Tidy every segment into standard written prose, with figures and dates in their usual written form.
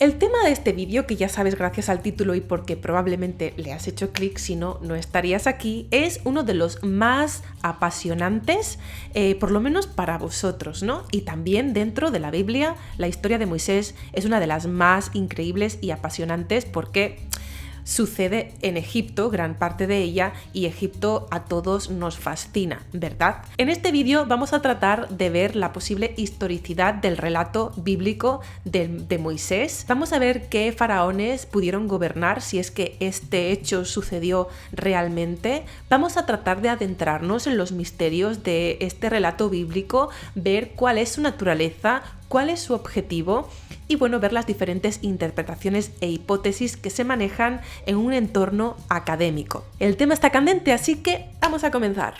El tema de este vídeo, que ya sabes gracias al título y porque probablemente le has hecho clic, si no, no estarías aquí, es uno de los más apasionantes, por lo menos para vosotros, ¿no? Y también dentro de la Biblia, la historia de Moisés es una de las más increíbles y apasionantes porque sucede en Egipto, gran parte de ella, y Egipto a todos nos fascina, ¿verdad? En este vídeo vamos a tratar de ver la posible historicidad del relato bíblico de Moisés. Vamos a ver qué faraones pudieron gobernar, si es que este hecho sucedió realmente. Vamos a tratar de adentrarnos en los misterios de este relato bíblico, ver cuál es su naturaleza, cuál es su objetivo y bueno, ver las diferentes interpretaciones e hipótesis que se manejan en un entorno académico. El tema está candente, así que vamos a comenzar.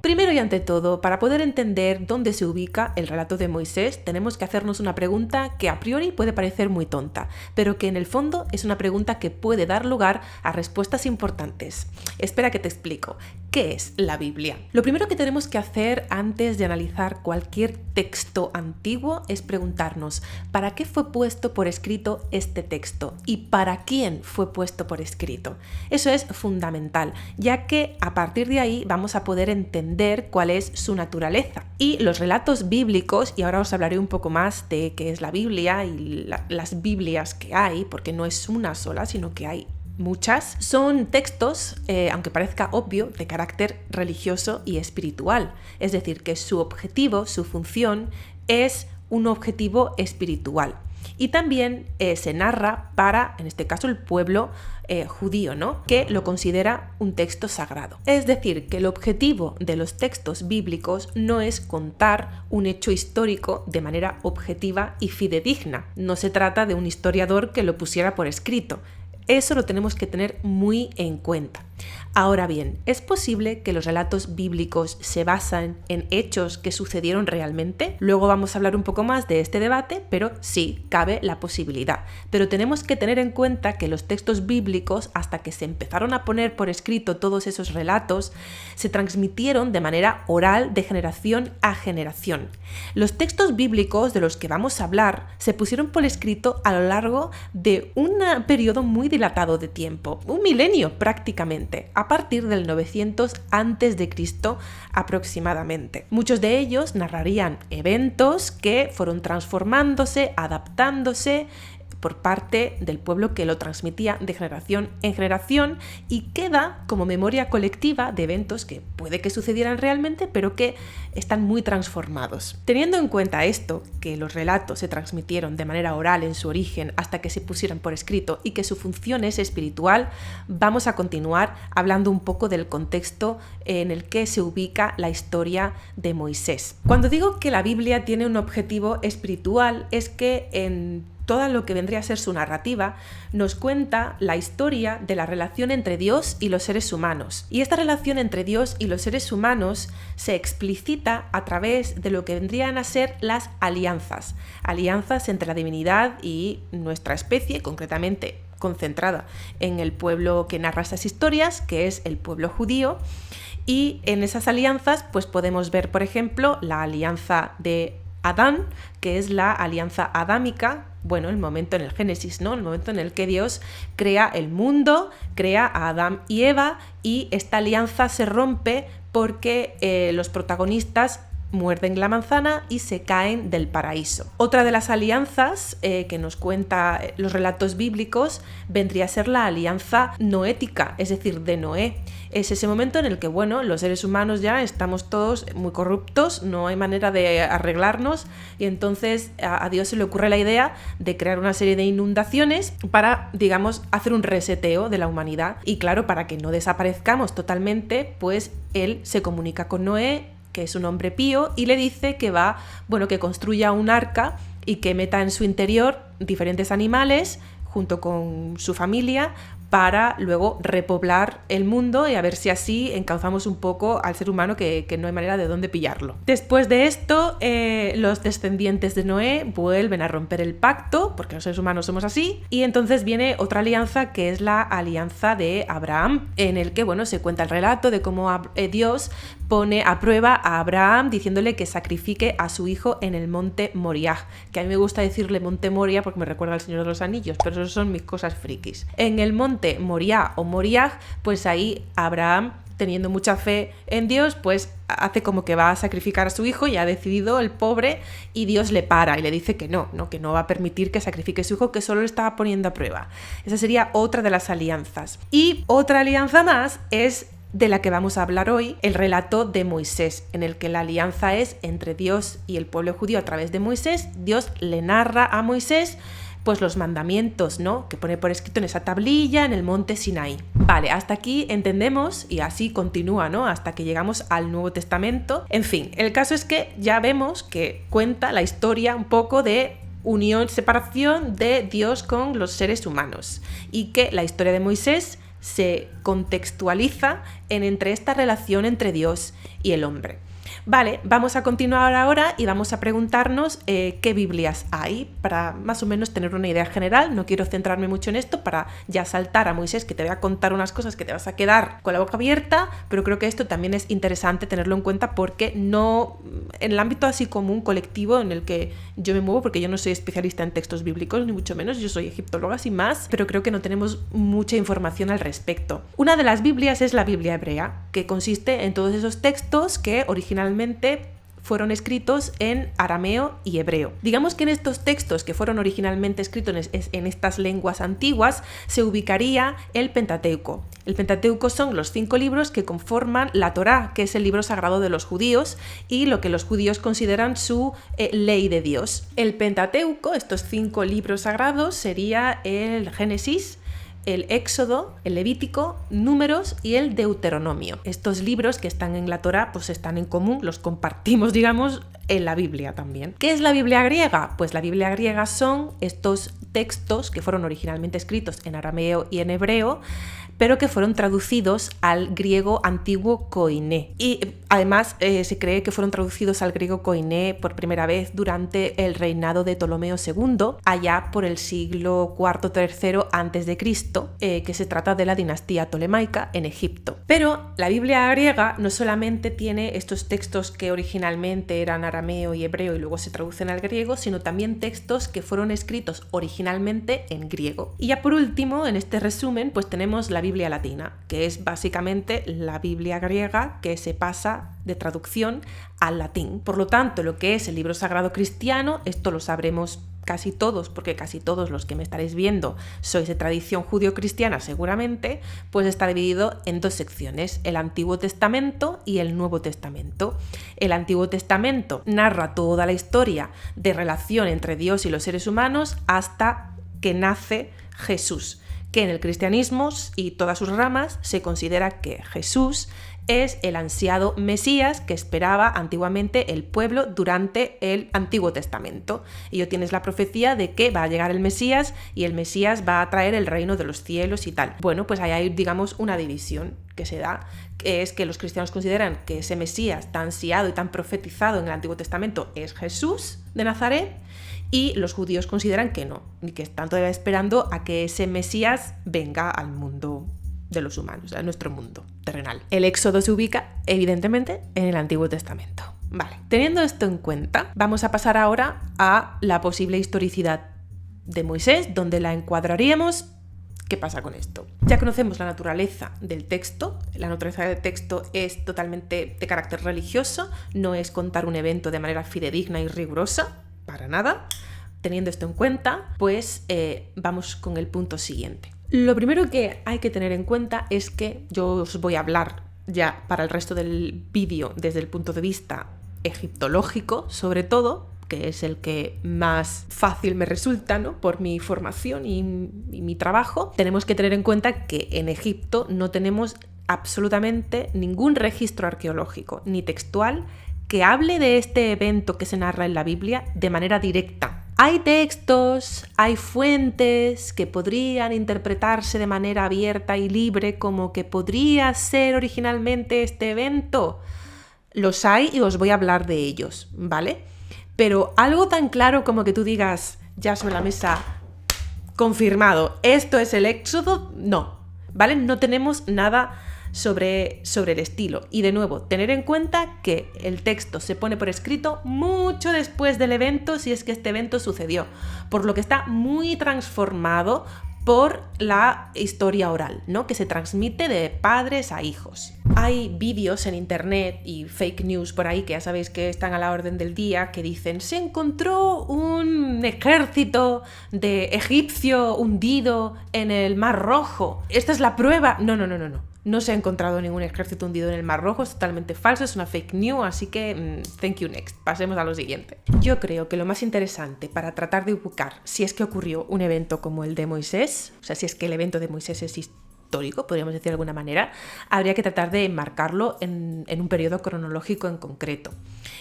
Primero y ante todo, para poder entender dónde se ubica el relato de Moisés, tenemos que hacernos una pregunta que a priori puede parecer muy tonta, pero que en el fondo es una pregunta que puede dar lugar a respuestas importantes. Espera que te explico. ¿Qué es la Biblia? Lo primero que tenemos que hacer antes de analizar cualquier texto antiguo es preguntarnos ¿para qué fue puesto por escrito este texto? ¿Y para quién fue puesto por escrito? Eso es fundamental, ya que a partir de ahí vamos a poder entender cuál es su naturaleza. Y los relatos bíblicos, y ahora os hablaré un poco más de qué es la Biblia y las Biblias que hay, porque no es una sola, sino que hay muchas, son textos, aunque parezca obvio, de carácter religioso y espiritual. Es decir, que su objetivo, su función, es un objetivo espiritual. Y también se narra para, en este caso, el pueblo judío, ¿no? Que lo considera un texto sagrado. Es decir, que el objetivo de los textos bíblicos no es contar un hecho histórico de manera objetiva y fidedigna. No se trata de un historiador que lo pusiera por escrito. Eso lo tenemos que tener muy en cuenta. Ahora bien, ¿es posible que los relatos bíblicos se basan en hechos que sucedieron realmente? Luego vamos a hablar un poco más de este debate, pero sí, cabe la posibilidad. Pero tenemos que tener en cuenta que los textos bíblicos, hasta que se empezaron a poner por escrito todos esos relatos, se transmitieron de manera oral de generación a generación. Los textos bíblicos de los que vamos a hablar se pusieron por escrito a lo largo de un periodo muy dilatado de tiempo, un milenio prácticamente, a partir del 900 a.C. aproximadamente. Muchos de ellos narrarían eventos que fueron transformándose, adaptándose por parte del pueblo que lo transmitía de generación en generación y queda como memoria colectiva de eventos que puede que sucedieran realmente, pero que están muy transformados. Teniendo en cuenta esto, que los relatos se transmitieron de manera oral en su origen hasta que se pusieran por escrito y que su función es espiritual, vamos a continuar hablando un poco del contexto en el que se ubica la historia de Moisés. Cuando digo que la Biblia tiene un objetivo espiritual, es que en todo lo que vendría a ser su narrativa, nos cuenta la historia de la relación entre Dios y los seres humanos. Y esta relación entre Dios y los seres humanos se explicita a través de lo que vendrían a ser las alianzas. Alianzas entre la divinidad y nuestra especie, concretamente concentrada en el pueblo que narra esas historias, que es el pueblo judío. Y en esas alianzas, pues podemos ver, por ejemplo, la alianza de Adán, que es la alianza adámica, bueno, el momento en el Génesis, ¿no? El momento en el que Dios crea el mundo, crea a Adán y Eva, y esta alianza se rompe porque los protagonistas muerden la manzana y se caen del paraíso. Otra de las alianzas que nos cuenta los relatos bíblicos vendría a ser la alianza noética, es decir, de Noé. Es ese momento en el que, bueno, los seres humanos ya estamos todos muy corruptos, no hay manera de arreglarnos y entonces a Dios se le ocurre la idea de crear una serie de inundaciones para, digamos, hacer un reseteo de la humanidad. Y claro, para que no desaparezcamos totalmente, pues él se comunica con Noé, que es un hombre pío, y le dice que que construya un arca y que meta en su interior diferentes animales junto con su familia para luego repoblar el mundo y a ver si así encauzamos un poco al ser humano que no hay manera de dónde pillarlo. Después de esto, los descendientes de Noé vuelven a romper el pacto, porque los seres humanos somos así, y entonces viene otra alianza que es la alianza de Abraham, en el que se cuenta el relato de cómo Dios pone a prueba a Abraham diciéndole que sacrifique a su hijo en el monte Moriah, que a mí me gusta decirle monte Moria porque me recuerda al Señor de los Anillos, pero eso son mis cosas frikis. En el monte Moriah o Moriah, pues ahí Abraham, teniendo mucha fe en Dios, pues hace como que va a sacrificar a su hijo y ha decidido el pobre, y Dios le para y le dice que no va a permitir que sacrifique a su hijo, que solo lo estaba poniendo a prueba. Esa sería otra de las alianzas. Y otra alianza más es de la que vamos a hablar hoy, el relato de Moisés, en el que la alianza es entre Dios y el pueblo judío a través de Moisés. Dios le narra a Moisés pues los mandamientos, ¿no?, que pone por escrito en esa tablilla en el monte Sinaí. Vale, hasta aquí entendemos y así continúa, ¿no?, hasta que llegamos al Nuevo Testamento. En fin, el caso es que ya vemos que cuenta la historia un poco de unión, separación de Dios con los seres humanos, y que la historia de Moisés se contextualiza entre esta relación entre Dios y el hombre. Vale, vamos a continuar ahora y vamos a preguntarnos qué Biblias hay para más o menos tener una idea general. No quiero centrarme mucho en esto para ya saltar a Moisés, que te voy a contar unas cosas que te vas a quedar con la boca abierta, pero creo que esto también es interesante tenerlo en cuenta porque no, en el ámbito así común, colectivo, en el que yo me muevo, porque yo no soy especialista en textos bíblicos, ni mucho menos, yo soy egiptóloga sin más, pero creo que no tenemos mucha información al respecto. Una de las Biblias es la Biblia hebrea, que consiste en todos esos textos que originalmente fueron escritos en arameo y hebreo. Digamos que en estos textos que fueron originalmente escritos en estas lenguas antiguas se ubicaría el Pentateuco. El Pentateuco son los 5 libros que conforman la Torá, que es el libro sagrado de los judíos y lo que los judíos consideran su ley de Dios. El Pentateuco, estos 5 libros sagrados, sería el Génesis, el Éxodo, el Levítico, Números y el Deuteronomio. Estos libros que están en la Torá pues están en común, los compartimos, digamos, en la Biblia también. ¿Qué es la Biblia griega? Pues la Biblia griega son estos textos que fueron originalmente escritos en arameo y en hebreo, pero que fueron traducidos al griego antiguo koiné. Y además se cree que fueron traducidos al griego koiné por primera vez durante el reinado de Ptolomeo II, allá por el siglo IV-III a.C., que se trata de la dinastía tolemaica en Egipto. Pero la Biblia griega no solamente tiene estos textos que originalmente eran arameo y hebreo y luego se traducen al griego, sino también textos que fueron escritos originalmente en griego. Y ya por último, en este resumen, pues tenemos la Biblia latina, que es básicamente la Biblia griega que se pasa de traducción al latín. Por lo tanto, lo que es el libro sagrado cristiano, esto lo sabremos casi todos, porque casi todos los que me estaréis viendo sois de tradición judío-cristiana seguramente, pues está dividido en 2 secciones, el Antiguo Testamento y el Nuevo Testamento. El Antiguo Testamento narra toda la historia de relación entre Dios y los seres humanos hasta que nace Jesús, que en el cristianismo y todas sus ramas se considera que Jesús es el ansiado Mesías que esperaba antiguamente el pueblo durante el Antiguo Testamento. Y tienes la profecía de que va a llegar el Mesías y el Mesías va a traer el reino de los cielos y tal. Bueno, pues ahí hay, digamos, una división que se da, que es que los cristianos consideran que ese Mesías tan ansiado y tan profetizado en el Antiguo Testamento es Jesús de Nazaret, y los judíos consideran que no, y que están todavía esperando a que ese Mesías venga al mundo de los humanos, a nuestro mundo terrenal. El Éxodo se ubica, evidentemente, en el Antiguo Testamento. Vale, teniendo esto en cuenta, vamos a pasar ahora a la posible historicidad de Moisés, donde la encuadraríamos. ¿Qué pasa con esto? Ya conocemos la naturaleza del texto. La naturaleza del texto es totalmente de carácter religioso, no es contar un evento de manera fidedigna y rigurosa, para nada. Teniendo esto en cuenta, pues vamos con el punto siguiente. Lo primero que hay que tener en cuenta es que yo os voy a hablar ya para el resto del vídeo desde el punto de vista egiptológico, sobre todo, que es el que más fácil me resulta, ¿no?, por mi formación y mi trabajo. Tenemos que tener en cuenta que en Egipto no tenemos absolutamente ningún registro arqueológico ni textual que hable de este evento que se narra en la Biblia de manera directa. Hay textos, hay fuentes que podrían interpretarse de manera abierta y libre como que podría ser originalmente este evento. Los hay y os voy a hablar de ellos, ¿vale? Pero algo tan claro como que tú digas ya sobre la mesa, confirmado, esto es el Éxodo, no, ¿vale? No tenemos nada sobre el estilo. Y de nuevo, tener en cuenta que el texto se pone por escrito mucho después del evento, si es que este evento sucedió, por lo que está muy transformado por la historia oral, ¿no? Que se transmite de padres a hijos. Hay vídeos en internet y fake news por ahí que ya sabéis que están a la orden del día que dicen se encontró un ejército de egipcio hundido en el Mar Rojo. Esta es la prueba. No. No se ha encontrado ningún ejército hundido en el Mar Rojo, es totalmente falso, es una fake news, así que thank you next. Pasemos a lo siguiente. Yo creo que lo más interesante para tratar de ubicar si es que ocurrió un evento como el de Moisés, o sea, si es que el evento de Moisés es histórico, podríamos decir de alguna manera, habría que tratar de enmarcarlo en un periodo cronológico en concreto.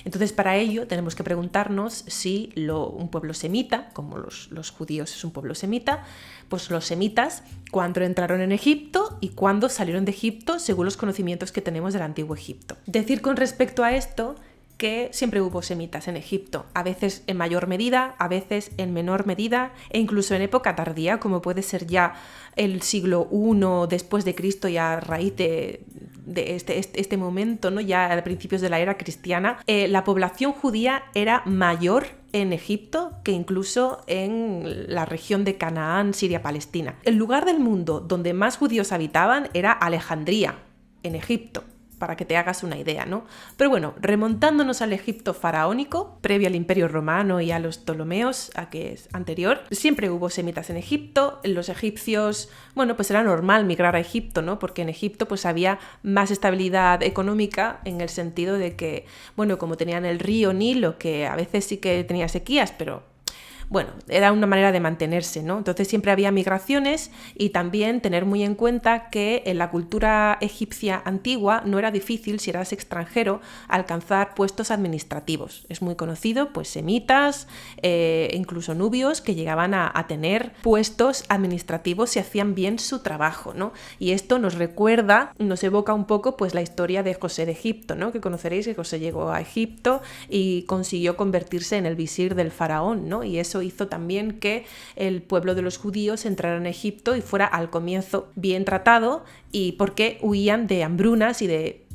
Entonces, para ello tenemos que preguntarnos si un pueblo semita, como los judíos es un pueblo semita, pues los semitas, cuándo entraron en Egipto y cuándo salieron de Egipto según los conocimientos que tenemos del antiguo Egipto. Decir con respecto a esto que siempre hubo semitas en Egipto, a veces en mayor medida, a veces en menor medida e incluso en época tardía, como puede ser ya el siglo I después de Cristo y a raíz de este momento, ¿no? Ya a principios de la era cristiana, la población judía era mayor en Egipto que incluso en la región de Canaán, Siria, Palestina. El lugar del mundo donde más judíos habitaban era Alejandría, en Egipto, para que te hagas una idea, ¿no? Pero bueno, remontándonos al Egipto faraónico, previo al Imperio Romano y a los Ptolomeos, a que es anterior, siempre hubo semitas en Egipto. Los egipcios, bueno, pues era normal migrar a Egipto, ¿no? Porque en Egipto pues había más estabilidad económica en el sentido de que, bueno, como tenían el río Nilo, que a veces sí que tenía sequías, pero bueno, era una manera de mantenerse, ¿no? Entonces siempre había migraciones y también tener muy en cuenta que en la cultura egipcia antigua no era difícil, si eras extranjero, alcanzar puestos administrativos. Es muy conocido, pues semitas, incluso nubios, que llegaban a tener puestos administrativos si hacían bien su trabajo, ¿no? Y esto nos recuerda, nos evoca un poco pues la historia de José de Egipto, ¿no? Que conoceréis que José llegó a Egipto y consiguió convertirse en el visir del faraón, ¿no? Y eso hizo también que el pueblo de los judíos entrara en Egipto y fuera al comienzo bien tratado, y porque huían de hambrunas y de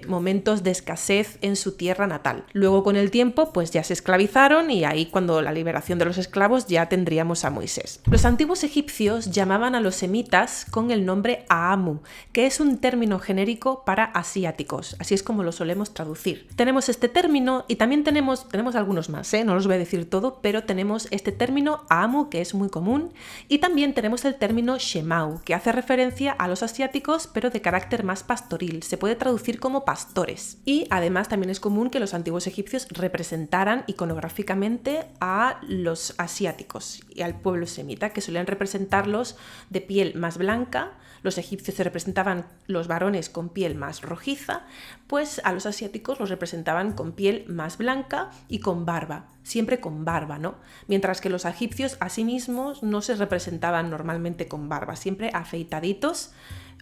momentos de escasez en su tierra natal. Luego con el tiempo pues ya se esclavizaron y ahí cuando la liberación de los esclavos ya tendríamos a Moisés. Los antiguos egipcios llamaban a los semitas con el nombre Aamu, que es un término genérico para asiáticos, así es como lo solemos traducir. Tenemos este término y también tenemos algunos más, no los voy a decir todo, pero tenemos este término Aamu que es muy común, y también tenemos el término Shemau, que hace referencia a los asiáticos pero de carácter más pastoril, se puede traducir como pastores. Y además también es común que los antiguos egipcios representaran iconográficamente a los asiáticos y al pueblo semita, que solían representarlos de piel más blanca. Los egipcios se representaban los varones con piel más rojiza, pues a los asiáticos los representaban con piel más blanca y con barba, siempre con barba, ¿no? Mientras que los egipcios a sí mismos no se representaban normalmente con barba, siempre afeitaditos,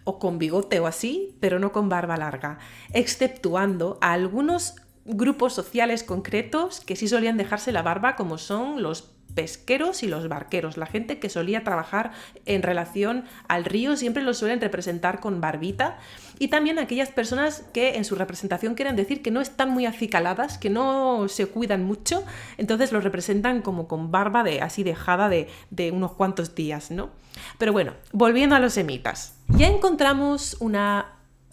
o con bigote o así, pero no con barba larga, exceptuando a algunos grupos sociales concretos que sí solían dejarse la barba, como son los pesqueros y los barqueros. La gente que solía trabajar en relación al río siempre los suelen representar con barbita, y también aquellas personas que en su representación quieren decir que no están muy acicaladas, que no se cuidan mucho, entonces los representan como con barba así dejada de unos cuantos días, ¿no? Pero bueno, volviendo a los semitas. Ya encontramos un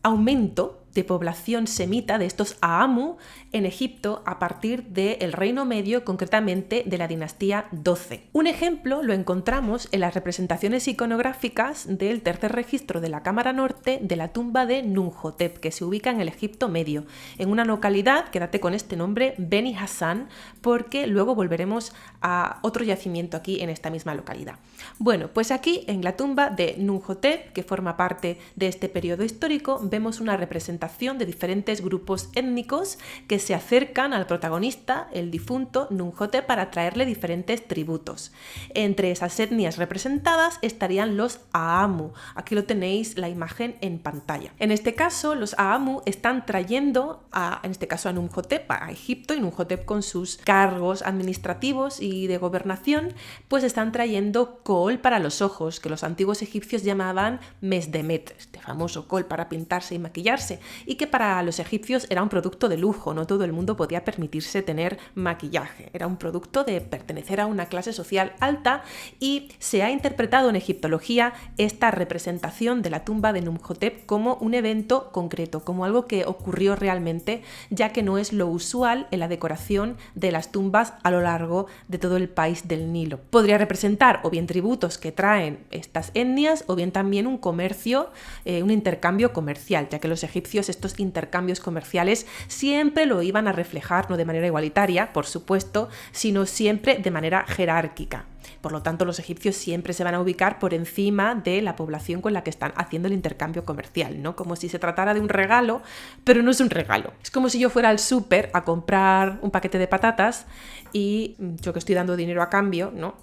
aumento de población semita de estos Aamu en Egipto a partir del Reino Medio, concretamente de la dinastía 12. Un ejemplo lo encontramos en las representaciones iconográficas del tercer registro de la Cámara Norte de la tumba de Nunhotep, que se ubica en el Egipto Medio, en una localidad, quédate con este nombre, Beni Hassan, porque luego volveremos a otro yacimiento aquí en esta misma localidad. Bueno, pues aquí en la tumba de Nunhotep, que forma parte de este periodo histórico, vemos una representación representación de diferentes grupos étnicos que se acercan al protagonista, el difunto Numhotep, para traerle diferentes tributos. Entre esas etnias representadas estarían los Aamu. Aquí lo tenéis la imagen en pantalla. En este caso, los Aamu están trayendo en este caso a Numhotep, a Egipto, y Numhotep con sus cargos administrativos y de gobernación, pues están trayendo kohl para los ojos, que los antiguos egipcios llamaban mesdemet, este famoso kohl para pintarse y maquillarse, y que para los egipcios era un producto de lujo, no todo el mundo podía permitirse tener maquillaje, era un producto de pertenecer a una clase social alta, y se ha interpretado en egiptología esta representación de la tumba de Numhotep como un evento concreto, como algo que ocurrió realmente, ya que no es lo usual en la decoración de las tumbas a lo largo de todo el país del Nilo. Podría representar o bien tributos que traen estas etnias o bien también un comercio, un intercambio comercial, ya que los egipcios estos intercambios comerciales siempre lo iban a reflejar, no de manera igualitaria, por supuesto, sino siempre de manera jerárquica. Por lo tanto, los egipcios siempre se van a ubicar por encima de la población con la que están haciendo el intercambio comercial, ¿no? Como si se tratara de un regalo, pero no es un regalo. Es como si yo fuera al súper a comprar un paquete de patatas y yo que estoy dando dinero a cambio, ¿no?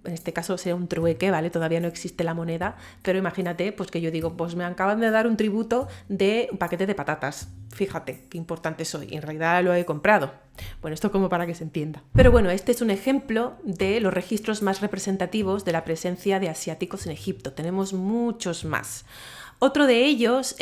En este caso sería un trueque, ¿vale? Todavía no existe la moneda, pero imagínate pues que yo digo, pues me acaban de dar un tributo de un paquete de patatas. Fíjate qué importante soy, en realidad lo he comprado. Bueno, esto como para que se entienda. Pero bueno, este es un ejemplo de los registros más representativos de la presencia de asiáticos en Egipto. Tenemos muchos más. Otro de ellos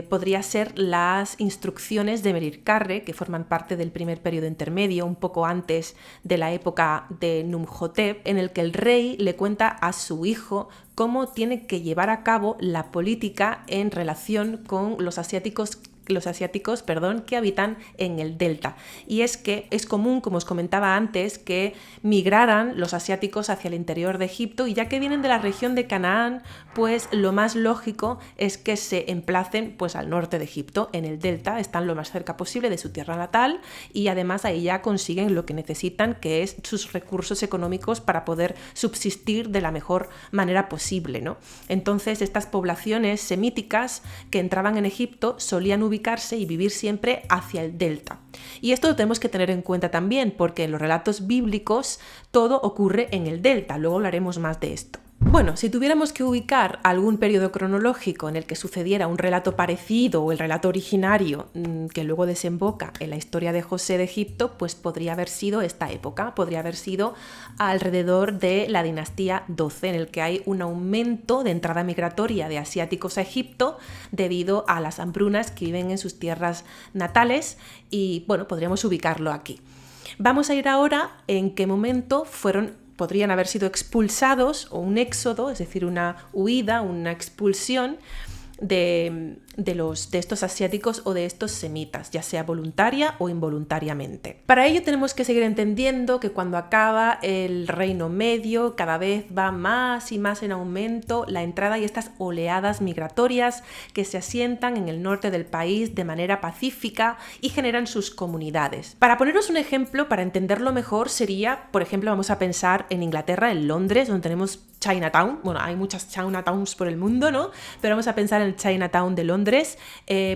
podría ser las instrucciones de Merircarre, que forman parte del primer periodo intermedio, un poco antes de la época de Numhotep, en el que el rey le cuenta a su hijo cómo tiene que llevar a cabo la política en relación con los asiáticos que habitan en el delta. Y es que es común, como os comentaba antes, que migraran los asiáticos hacia el interior de Egipto, y ya que vienen de la región de Canaán, pues lo más lógico es que se emplacen pues al norte de Egipto, en el delta, están lo más cerca posible de su tierra natal, y además ahí ya consiguen lo que necesitan, que es sus recursos económicos para poder subsistir de la mejor manera posible, ¿no? Entonces estas poblaciones semíticas que entraban en Egipto solían ubicarse y vivir siempre hacia el delta. Y esto lo tenemos que tener en cuenta también, porque en los relatos bíblicos todo ocurre en el delta. Luego hablaremos más de esto. Bueno, si tuviéramos que ubicar algún periodo cronológico en el que sucediera un relato parecido o el relato originario que luego desemboca en la historia de José de Egipto, pues podría haber sido esta época, podría haber sido alrededor de la dinastía 12, en el que hay un aumento de entrada migratoria de asiáticos a Egipto debido a las hambrunas que viven en sus tierras natales, y bueno, podríamos ubicarlo aquí. Vamos a ir ahora en qué momento podrían haber sido expulsados, o un éxodo, es decir, una huida, una expulsión de estos asiáticos o de estos semitas, ya sea voluntaria o involuntariamente. Para ello tenemos que seguir entendiendo que cuando acaba el Reino Medio, cada vez va más y más en aumento la entrada y estas oleadas migratorias que se asientan en el norte del país de manera pacífica y generan sus comunidades. Para poneros un ejemplo, para entenderlo mejor, sería, por ejemplo, vamos a pensar en Inglaterra, en Londres, donde tenemos Chinatown. Bueno, hay muchas Chinatowns por el mundo, ¿no? Pero vamos a pensar en el Chinatown de Londres.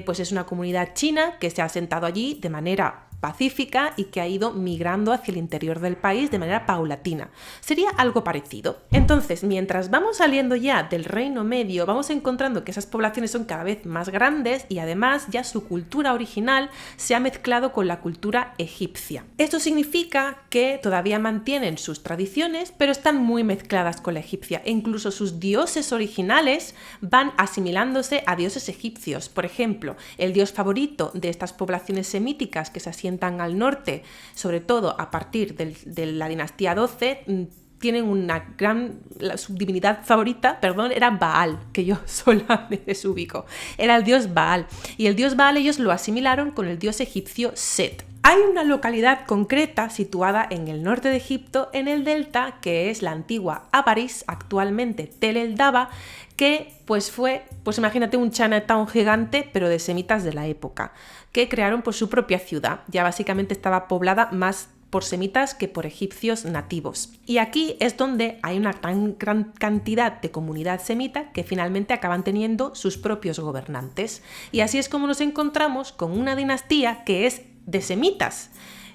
Pues es una comunidad china que se ha asentado allí de manera pacífica y que ha ido migrando hacia el interior del país de manera paulatina. Sería algo parecido. Entonces, mientras vamos saliendo ya del Reino Medio, vamos encontrando que esas poblaciones son cada vez más grandes y además ya su cultura original se ha mezclado con la cultura egipcia. Esto significa que todavía mantienen sus tradiciones, pero están muy mezcladas con la egipcia, e incluso sus dioses originales van asimilándose a dioses egipcios. Por ejemplo, el dios favorito de estas poblaciones semíticas que se asientan al norte, sobre todo a partir de la dinastía 12, tienen su divinidad favorita, era Baal, que yo sola me desubico. Era el dios Baal. Y el dios Baal ellos lo asimilaron con el dios egipcio Set. Hay una localidad concreta situada en el norte de Egipto, en el delta, que es la antigua Avaris, actualmente Tel El Daba, que fue, imagínate un Chinatown gigante, pero de semitas de la época, que crearon su propia ciudad. Ya básicamente estaba poblada más por semitas que por egipcios nativos. Y aquí es donde hay una tan gran cantidad de comunidad semita que finalmente acaban teniendo sus propios gobernantes. Y así es como nos encontramos con una dinastía que es de semitas.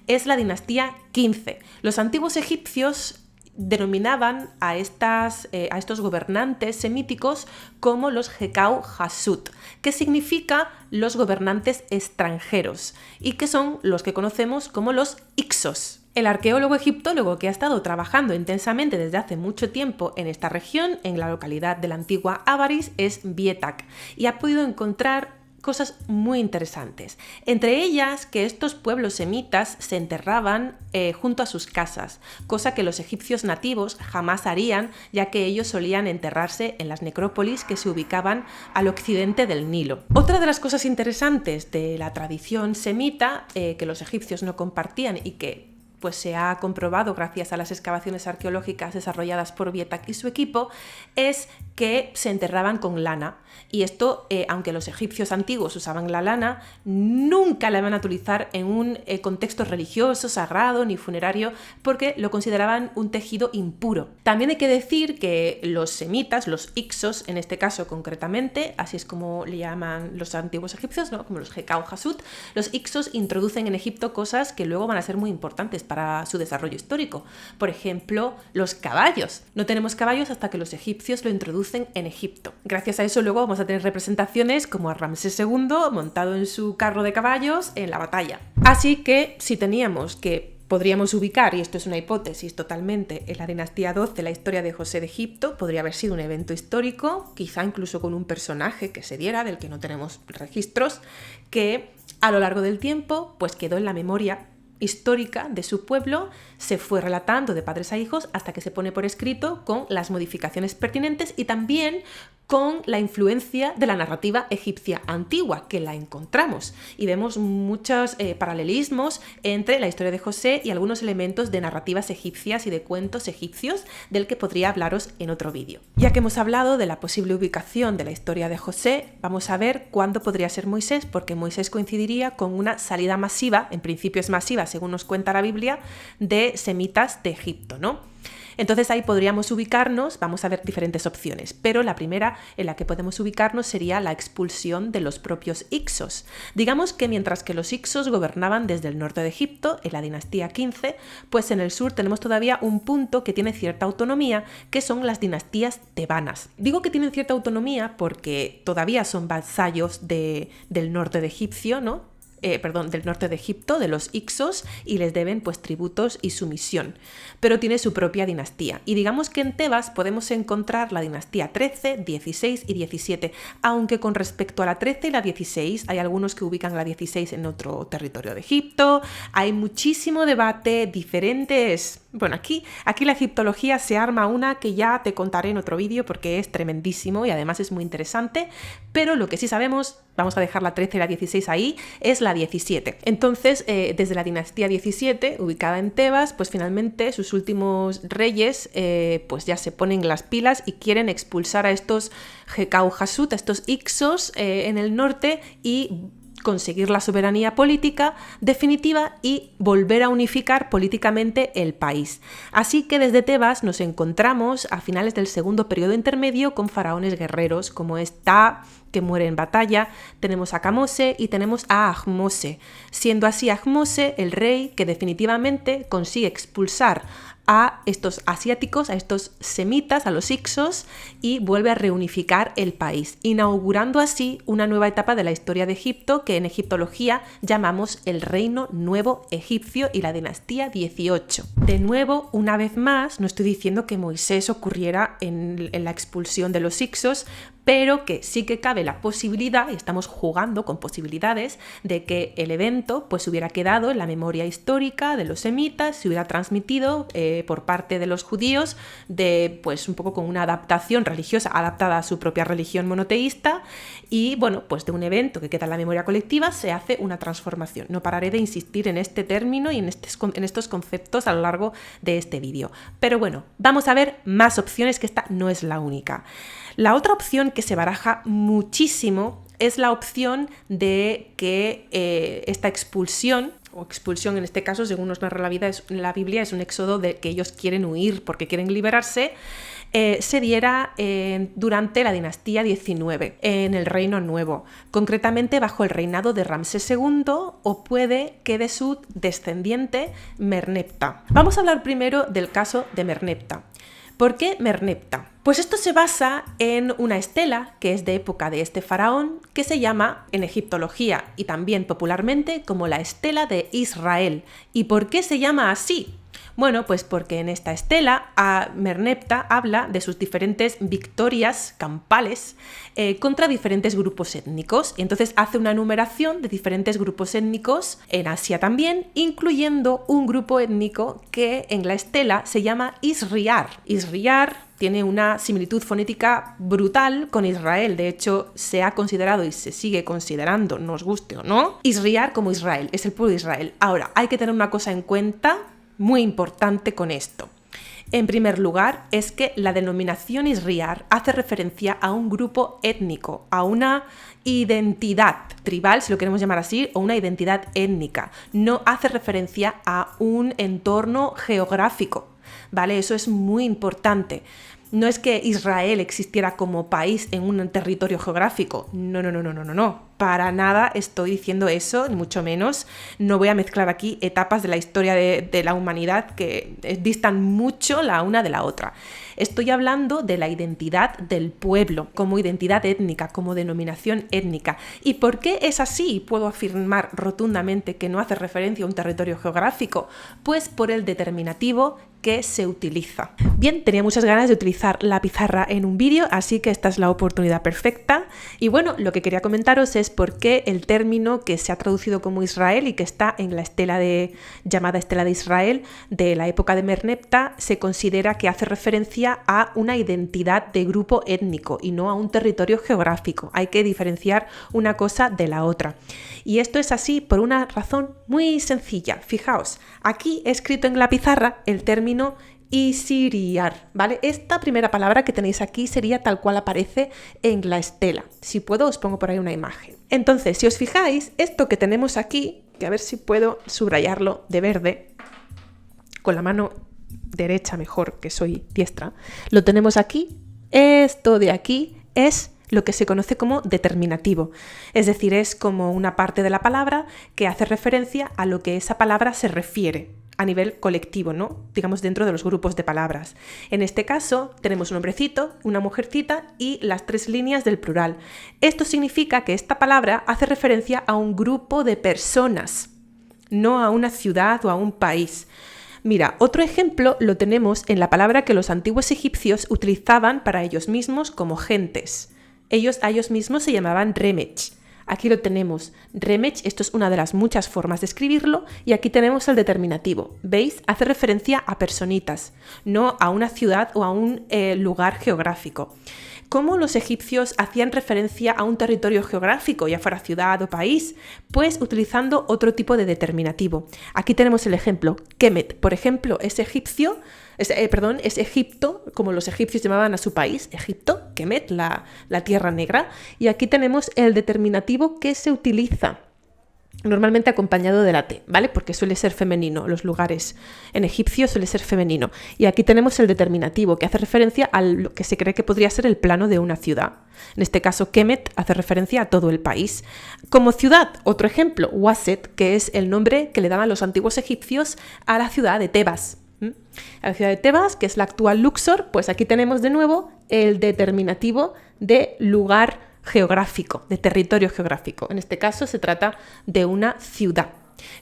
Es la dinastía 15. Los antiguos egipcios denominaban a estos gobernantes semíticos como los Hekau Hasut, que significa los gobernantes extranjeros, y que son los que conocemos como los Ixos. El arqueólogo egiptólogo que ha estado trabajando intensamente desde hace mucho tiempo en esta región, en la localidad de la antigua Avaris, es Bietak, y ha podido encontrar cosas muy interesantes. Entre ellas, que estos pueblos semitas se enterraban junto a sus casas, cosa que los egipcios nativos jamás harían, ya que ellos solían enterrarse en las necrópolis que se ubicaban al occidente del Nilo. Otra de las cosas interesantes de la tradición semita, que los egipcios no compartían y que pues se ha comprobado gracias a las excavaciones arqueológicas desarrolladas por Bietak y su equipo, es que se enterraban con lana. Y esto, aunque los egipcios antiguos usaban la lana, nunca la iban a utilizar en un contexto religioso, sagrado ni funerario, porque lo consideraban un tejido impuro. También hay que decir que los semitas, los Ixos en este caso concretamente, así es como le llaman los antiguos egipcios, ¿no? Como los Hekau Hasut, los Ixos introducen en Egipto cosas que luego van a ser muy importantes para su desarrollo histórico. Por ejemplo, los caballos. No tenemos caballos hasta que los egipcios lo introducen en Egipto. Gracias a eso luego vamos a tener representaciones como a Ramsés II montado en su carro de caballos en la batalla. Así que si teníamos que podríamos ubicar, y esto es una hipótesis totalmente, en la dinastía 12 la historia de José de Egipto, podría haber sido un evento histórico, quizá incluso con un personaje que se diera, del que no tenemos registros, que a lo largo del tiempo pues quedó en la memoria histórica de su pueblo, se fue relatando de padres a hijos hasta que se pone por escrito con las modificaciones pertinentes y también con la influencia de la narrativa egipcia antigua, que la encontramos. Y vemos muchos paralelismos entre la historia de José y algunos elementos de narrativas egipcias y de cuentos egipcios, del que podría hablaros en otro vídeo. Ya que hemos hablado de la posible ubicación de la historia de José, vamos a ver cuándo podría ser Moisés, porque Moisés coincidiría con una salida masiva, en principio es masiva, según nos cuenta la Biblia, de semitas de Egipto, ¿no? Entonces ahí podríamos ubicarnos, vamos a ver diferentes opciones, pero la primera en la que podemos ubicarnos sería la expulsión de los propios Ixos. Digamos que mientras que los Ixos gobernaban desde el norte de Egipto, en la dinastía 15, pues en el sur tenemos todavía un punto que tiene cierta autonomía, que son las dinastías tebanas. Digo que tienen cierta autonomía porque todavía son vasallos del norte de Egipcio, ¿no? Del norte de Egipto, de los Ixos, y les deben pues tributos y sumisión, pero tiene su propia dinastía. Y digamos que en Tebas podemos encontrar la dinastía 13, 16 y 17, aunque con respecto a la 13 y la 16 hay algunos que ubican la 16 en otro territorio de Egipto, hay muchísimo debate, diferentes... Bueno, aquí la egiptología se arma una que ya te contaré en otro vídeo porque es tremendísimo y además es muy interesante, pero lo que sí sabemos, vamos a dejar la 13 y la 16 ahí, es la 17. Entonces, desde la dinastía 17, ubicada en Tebas, pues finalmente sus últimos reyes pues ya se ponen las pilas y quieren expulsar a estos Hekau Hasut, a estos Ixos en el norte y conseguir la soberanía política definitiva y volver a unificar políticamente el país. Así que desde Tebas nos encontramos a finales del segundo periodo intermedio con faraones guerreros como es Ta, que muere en batalla, tenemos a Kamose y tenemos a Ahmose, siendo así Ahmose el rey que definitivamente consigue expulsar a estos asiáticos, a estos semitas, a los Ixos, y vuelve a reunificar el país, inaugurando así una nueva etapa de la historia de Egipto que en egiptología llamamos el Reino Nuevo Egipcio y la dinastía 18. De nuevo, una vez más, no estoy diciendo que Moisés ocurriera en la expulsión de los Ixos, pero que sí que cabe la posibilidad, y estamos jugando con posibilidades, de que el evento pues hubiera quedado en la memoria histórica de los semitas, se hubiera transmitido por parte de los judíos, pues un poco con una adaptación religiosa adaptada a su propia religión monoteísta, y bueno, pues de un evento que queda en la memoria colectiva se hace una transformación. No pararé de insistir en este término y en estos conceptos a lo largo de este vídeo. Pero bueno, vamos a ver más opciones, que esta no es la única. La otra opción que se baraja muchísimo es la opción de que esta expulsión o expulsión en este caso, según nos narra la Biblia, es un éxodo de que ellos quieren huir porque quieren liberarse, se diera durante la dinastía 19, en el Reino Nuevo, concretamente bajo el reinado de Ramsés II, o puede que de su descendiente Merneptah. Vamos a hablar primero del caso de Merneptah. ¿Por qué Merneptah? Pues esto se basa en una estela que es de época de este faraón, que se llama en egiptología y también popularmente como la estela de Israel. ¿Y por qué se llama así? Bueno, pues porque en esta estela Merneptah habla de sus diferentes victorias campales contra diferentes grupos étnicos, y entonces hace una enumeración de diferentes grupos étnicos en Asia también, incluyendo un grupo étnico que en la estela se llama Isriar. Isriar tiene una similitud fonética brutal con Israel. De hecho, se ha considerado y se sigue considerando, nos guste o no, Isriar como Israel, es el pueblo de Israel. Ahora, hay que tener una cosa en cuenta muy importante con esto. En primer lugar, es que la denominación Isriar hace referencia a un grupo étnico, a una identidad tribal, si lo queremos llamar así, o una identidad étnica. No hace referencia a un entorno geográfico, ¿vale? Eso es muy importante. No es que Israel existiera como país en un territorio geográfico. No. Para nada estoy diciendo eso, ni mucho menos. No voy a mezclar aquí etapas de la historia de la humanidad que distan mucho la una de la otra. Estoy hablando de la identidad del pueblo, como identidad étnica, como denominación étnica. ¿Y por qué es así? Puedo afirmar rotundamente que no hace referencia a un territorio geográfico. Pues por el determinativo que se utiliza. Bien, tenía muchas ganas de utilizar la pizarra en un vídeo, así que esta es la oportunidad perfecta. Y bueno, lo que quería comentaros es por qué el término que se ha traducido como Israel y que está en la llamada estela de Israel de la época de Merneptah se considera que hace referencia a una identidad de grupo étnico y no a un territorio geográfico. Hay que diferenciar una cosa de la otra. Y esto es así por una razón muy sencilla. Fijaos, aquí he escrito en la pizarra el término Isiriar, ¿vale? Esta primera palabra que tenéis aquí sería tal cual aparece en la estela. Si puedo, os pongo por ahí una imagen. Entonces, si os fijáis, esto que tenemos aquí, que a ver si puedo subrayarlo de verde, con la mano derecha mejor, que soy diestra, lo tenemos aquí. Esto de aquí es lo que se conoce como determinativo, es decir, es como una parte de la palabra que hace referencia a lo que esa palabra se refiere a nivel colectivo, ¿no? Digamos dentro de los grupos de palabras. En este caso tenemos un hombrecito, una mujercita y las 3 líneas del plural. Esto significa que esta palabra hace referencia a un grupo de personas, no a una ciudad o a un país. Mira, otro ejemplo lo tenemos en la palabra que los antiguos egipcios utilizaban para ellos mismos como gentes. A ellos mismos se llamaban remech. Aquí lo tenemos, remech, esto es una de las muchas formas de escribirlo, y aquí tenemos el determinativo. ¿Veis? Hace referencia a personitas, no a una ciudad o a un lugar geográfico. ¿Cómo los egipcios hacían referencia a un territorio geográfico, ya fuera ciudad o país? Pues utilizando otro tipo de determinativo. Aquí tenemos el ejemplo. Kemet, por ejemplo, es Egipto, como los egipcios llamaban a su país, Egipto, Kemet, la tierra negra. Y aquí tenemos el determinativo que se utiliza, normalmente acompañado de la T, ¿vale? Porque suele ser femenino, los lugares en egipcio suele ser femenino. Y aquí tenemos el determinativo, que hace referencia a lo que se cree que podría ser el plano de una ciudad. En este caso, Kemet hace referencia a todo el país. Como ciudad, otro ejemplo, Waset, que es el nombre que le daban los antiguos egipcios a la ciudad de Tebas. A la ciudad de Tebas, que es la actual Luxor, pues aquí tenemos de nuevo el determinativo de lugar geográfico, de territorio geográfico. En este caso se trata de una ciudad.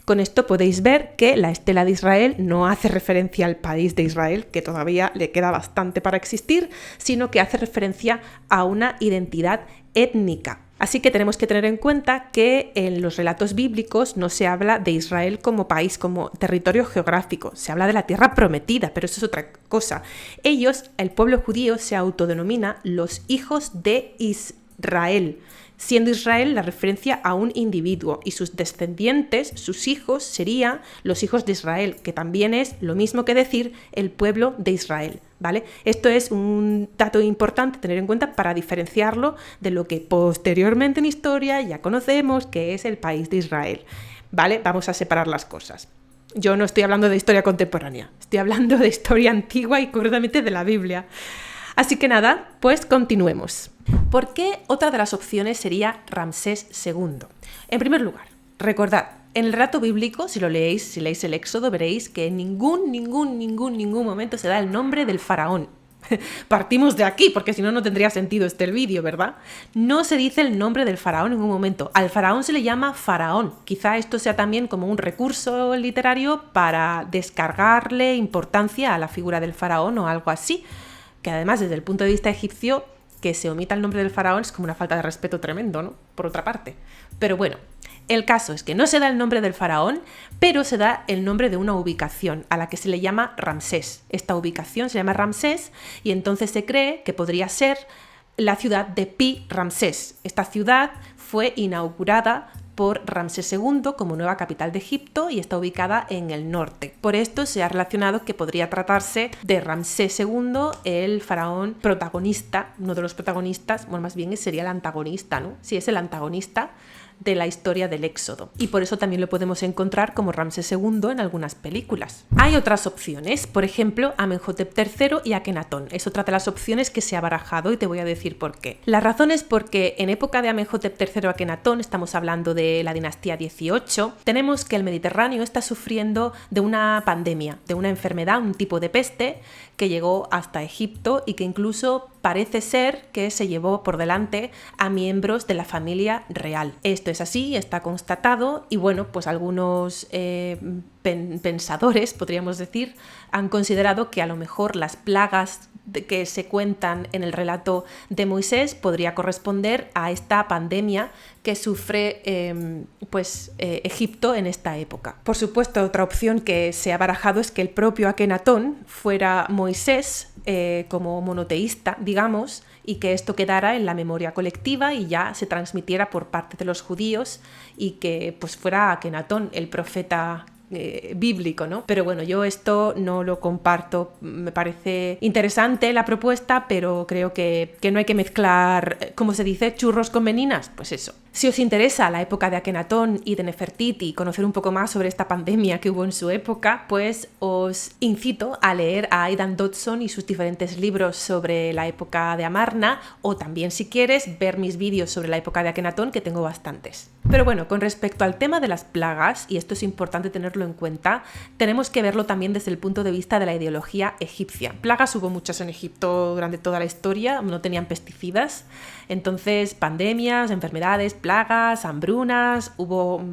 Con esto podéis ver que la estela de Israel no hace referencia al país de Israel, que todavía le queda bastante para existir, sino que hace referencia a una identidad étnica. Así que tenemos que tener en cuenta que en los relatos bíblicos no se habla de Israel como país, como territorio geográfico, se habla de la tierra prometida, pero eso es otra cosa. Ellos, el pueblo judío, se autodenomina los hijos de Israel, siendo Israel la referencia a un individuo y sus descendientes, sus hijos, serían los hijos de Israel, que también es lo mismo que decir el pueblo de Israel, ¿vale? Esto es un dato importante tener en cuenta para diferenciarlo de lo que posteriormente en historia ya conocemos que es el país de Israel. ¿vale? Vamos a separar las cosas. Yo no estoy hablando de historia contemporánea, estoy hablando de historia antigua y concretamente de la Biblia. Así que nada, pues continuemos. ¿Por qué otra de las opciones sería Ramsés II? En primer lugar, recordad, en el relato bíblico, si lo leéis, si leéis el Éxodo, veréis que en ningún momento se da el nombre del faraón. Partimos de aquí, porque si no, no tendría sentido este vídeo, ¿verdad? No se dice el nombre del faraón en ningún momento. Al faraón se le llama faraón. Quizá esto sea también como un recurso literario para descargarle importancia a la figura del faraón o algo así, que además desde el punto de vista egipcio, que se omita el nombre del faraón es como una falta de respeto tremendo, ¿no? Por otra parte. Pero bueno, el caso es que no se da el nombre del faraón, pero se da el nombre de una ubicación a la que se le llama Ramsés. Esta ubicación se llama Ramsés y entonces se cree que podría ser la ciudad de Pi Ramsés. Esta ciudad fue inaugurada por Ramsés II como nueva capital de Egipto y está ubicada en el norte. Por esto se ha relacionado que podría tratarse de Ramsés II, el faraón protagonista, uno de los protagonistas, bueno, más bien sería el antagonista, ¿no? Sí, es el antagonista de la historia del Éxodo. Y por eso también lo podemos encontrar como Ramsés II en algunas películas. Hay otras opciones, por ejemplo, Amenhotep III y Akenatón. Es otra de las opciones que se ha barajado y te voy a decir por qué. La razón es porque en época de Amenhotep III o Akenatón, estamos hablando de la dinastía 18, tenemos que el Mediterráneo está sufriendo de una pandemia, de una enfermedad, un tipo de peste que llegó hasta Egipto y que incluso parece ser que se llevó por delante a miembros de la familia real. Esto es así, está constatado y bueno, pues algunos pensadores, podríamos decir, han considerado que a lo mejor las plagas que se cuentan en el relato de Moisés podría corresponder a esta pandemia que sufre Egipto en esta época. Por supuesto, otra opción que se ha barajado es que el propio Akenatón fuera Moisés como monoteísta, digamos, y que esto quedara en la memoria colectiva y ya se transmitiera por parte de los judíos y que pues fuera Akenatón el profeta bíblico, ¿no? Pero bueno, yo esto no lo comparto. Me parece interesante la propuesta, pero creo que no hay que mezclar, ¿cómo se dice?, churros con meninas. Pues eso. Si os interesa la época de Akenatón y de Nefertiti y conocer un poco más sobre esta pandemia que hubo en su época, pues os incito a leer a Aidan Dodson y sus diferentes libros sobre la época de Amarna, o también, si quieres, ver mis vídeos sobre la época de Akenatón, que tengo bastantes. Pero bueno, con respecto al tema de las plagas, y esto es importante tenerlo en cuenta, tenemos que verlo también desde el punto de vista de la ideología egipcia. Plagas hubo muchas en Egipto durante toda la historia, no tenían pesticidas, entonces pandemias, enfermedades, plagas, hambrunas, hubo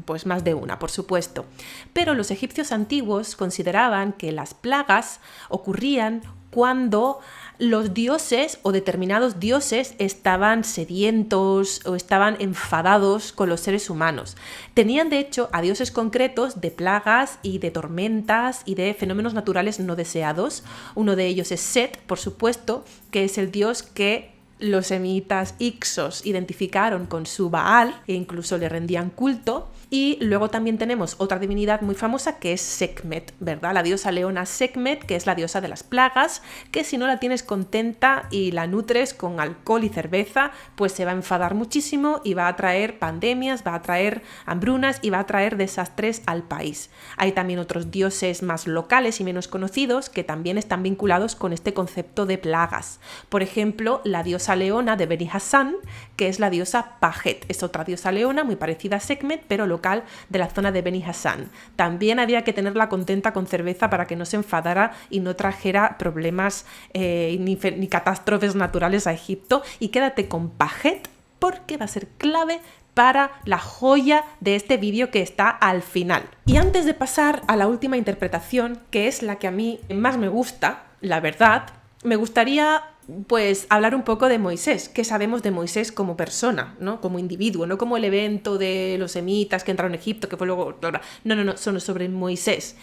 pues más de una, por supuesto. Pero los egipcios antiguos consideraban que las plagas ocurrían cuando los dioses o determinados dioses estaban sedientos o estaban enfadados con los seres humanos. Tenían de hecho a dioses concretos de plagas y de tormentas y de fenómenos naturales no deseados. Uno de ellos es Set, por supuesto, que es el dios que los semitas Ixos identificaron con su Baal e incluso le rendían culto. Y luego también tenemos otra divinidad muy famosa que es Sekhmet, ¿verdad? La diosa leona Sekhmet, que es la diosa de las plagas, que si no la tienes contenta y la nutres con alcohol y cerveza, pues se va a enfadar muchísimo y va a traer pandemias, va a traer hambrunas y va a traer desastres al país. Hay también otros dioses más locales y menos conocidos que también están vinculados con este concepto de plagas. Por ejemplo, la diosa leona de Beni Hassan, que es la diosa Pajet. Es otra diosa leona muy parecida a Sekhmet, pero local de la zona de Beni Hassan. También había que tenerla contenta con cerveza para que no se enfadara y no trajera problemas ni catástrofes naturales a Egipto. Y quédate con Pajet porque va a ser clave para la joya de este vídeo que está al final. Y antes de pasar a la última interpretación, que es la que a mí más me gusta, la verdad, me gustaría pues hablar un poco de Moisés. ¿Qué sabemos de Moisés como persona, ¿no? Como individuo, no como el evento de los semitas que entraron a Egipto, que fue luego... No, son sobre Moisés.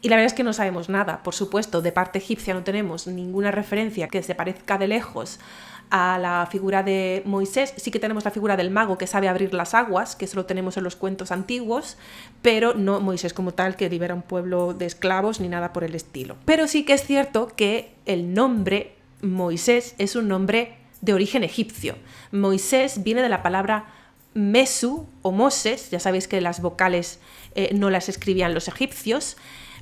Y la verdad es que no sabemos nada. Por supuesto, de parte egipcia no tenemos ninguna referencia que se parezca de lejos a la figura de Moisés. Sí que tenemos la figura del mago que sabe abrir las aguas, que eso lo tenemos en los cuentos antiguos, pero no Moisés como tal que libera un pueblo de esclavos ni nada por el estilo. Pero sí que es cierto que el nombre Moisés es un nombre de origen egipcio. Moisés viene de la palabra Mesu o Moses, ya sabéis que las vocales no las escribían los egipcios,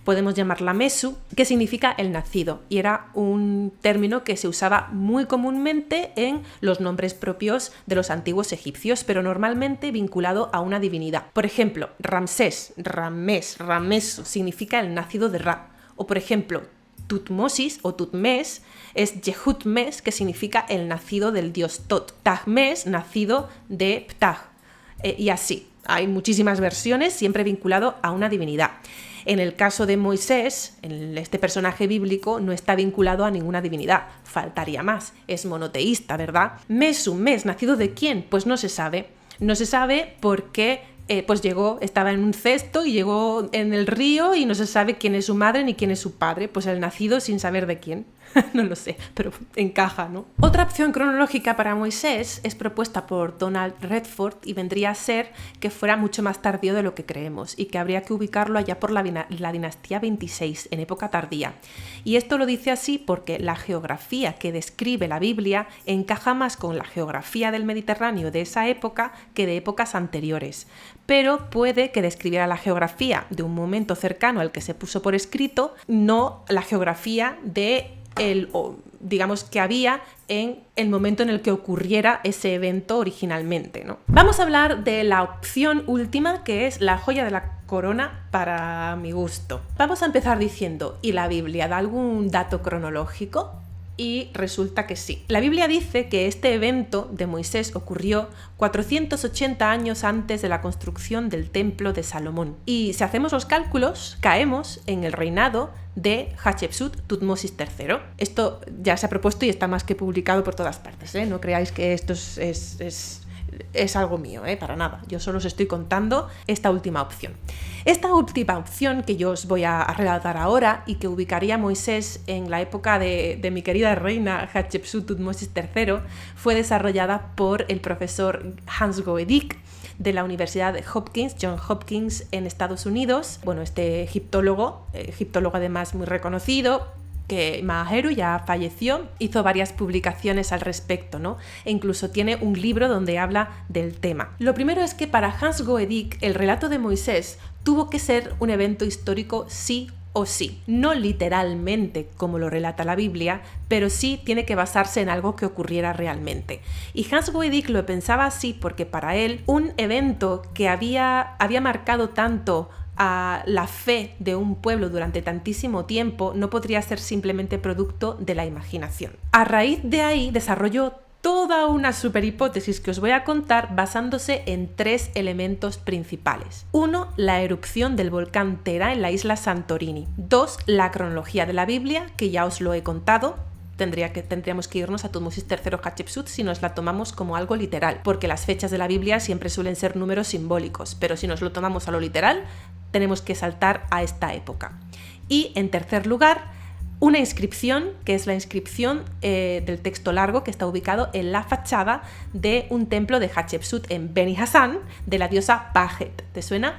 podemos llamarla Mesu, que significa el nacido, y era un término que se usaba muy comúnmente en los nombres propios de los antiguos egipcios, pero normalmente vinculado a una divinidad. Por ejemplo, Ramsés, Ramesu significa el nacido de Ra, o por ejemplo, Tutmosis o Tutmes es Yehutmes, que significa el nacido del dios Tot. Tahmes, nacido de Ptah. Y así, hay muchísimas versiones, siempre vinculado a una divinidad. En el caso de Moisés, este personaje bíblico no está vinculado a ninguna divinidad, faltaría más, es monoteísta, ¿verdad? Mesu, Mes, ¿nacido de quién? Pues no se sabe. No se sabe porque pues estaba en un cesto y llegó en el río y no se sabe quién es su madre ni quién es su padre, pues el nacido sin saber de quién. No lo sé, pero encaja, ¿no? Otra opción cronológica para Moisés es propuesta por Donald Redford y vendría a ser que fuera mucho más tardío de lo que creemos y que habría que ubicarlo allá por la dinastía 26, en época tardía. Y esto lo dice así porque la geografía que describe la Biblia encaja más con la geografía del Mediterráneo de esa época que de épocas anteriores. Pero puede que describiera la geografía de un momento cercano al que se puso por escrito, no la geografía digamos que había en el momento en el que ocurriera ese evento originalmente, ¿no? Vamos a hablar de la opción última, que es la joya de la corona para mi gusto. Vamos a empezar diciendo, ¿y la Biblia da algún dato cronológico? Y resulta que sí. La Biblia dice que este evento de Moisés ocurrió 480 años antes de la construcción del templo de Salomón. Y si hacemos los cálculos, caemos en el reinado de Hatshepsut Tutmosis III. Esto ya se ha propuesto y está más que publicado por todas partes, ¿eh? No creáis que esto es algo mío, para nada. Yo solo os estoy contando esta última opción. Esta última opción que yo os voy a relatar ahora y que ubicaría a Moisés en la época de mi querida reina Hatshepsut Tutmosis III fue desarrollada por el profesor Hans Goedik de la Universidad de Hopkins, John Hopkins, en Estados Unidos. Bueno, este egiptólogo además muy reconocido, que Maheru ya falleció, hizo varias publicaciones al respecto, ¿no? E incluso tiene un libro donde habla del tema. Lo primero es que para Hans Goedik el relato de Moisés tuvo que ser un evento histórico sí o sí. No literalmente como lo relata la Biblia, pero sí tiene que basarse en algo que ocurriera realmente. Y Hans Goedik lo pensaba así porque para él un evento que había marcado tanto a la fe de un pueblo durante tantísimo tiempo no podría ser simplemente producto de la imaginación. A raíz de ahí desarrolló toda una superhipótesis que os voy a contar basándose en 3 elementos principales. 1. La erupción del volcán Tera en la isla Santorini. 2. La cronología de la Biblia, que ya os lo he contado. Tendríamos que irnos a Tutmosis III Hatshepsut si nos la tomamos como algo literal, porque las fechas de la Biblia siempre suelen ser números simbólicos, pero si nos lo tomamos a lo literal, tenemos que saltar a esta época. Y en tercer lugar, una inscripción, que es la inscripción del texto largo que está ubicado en la fachada de un templo de Hatshepsut en Beni Hassan, de la diosa Pajet. ¿Te suena?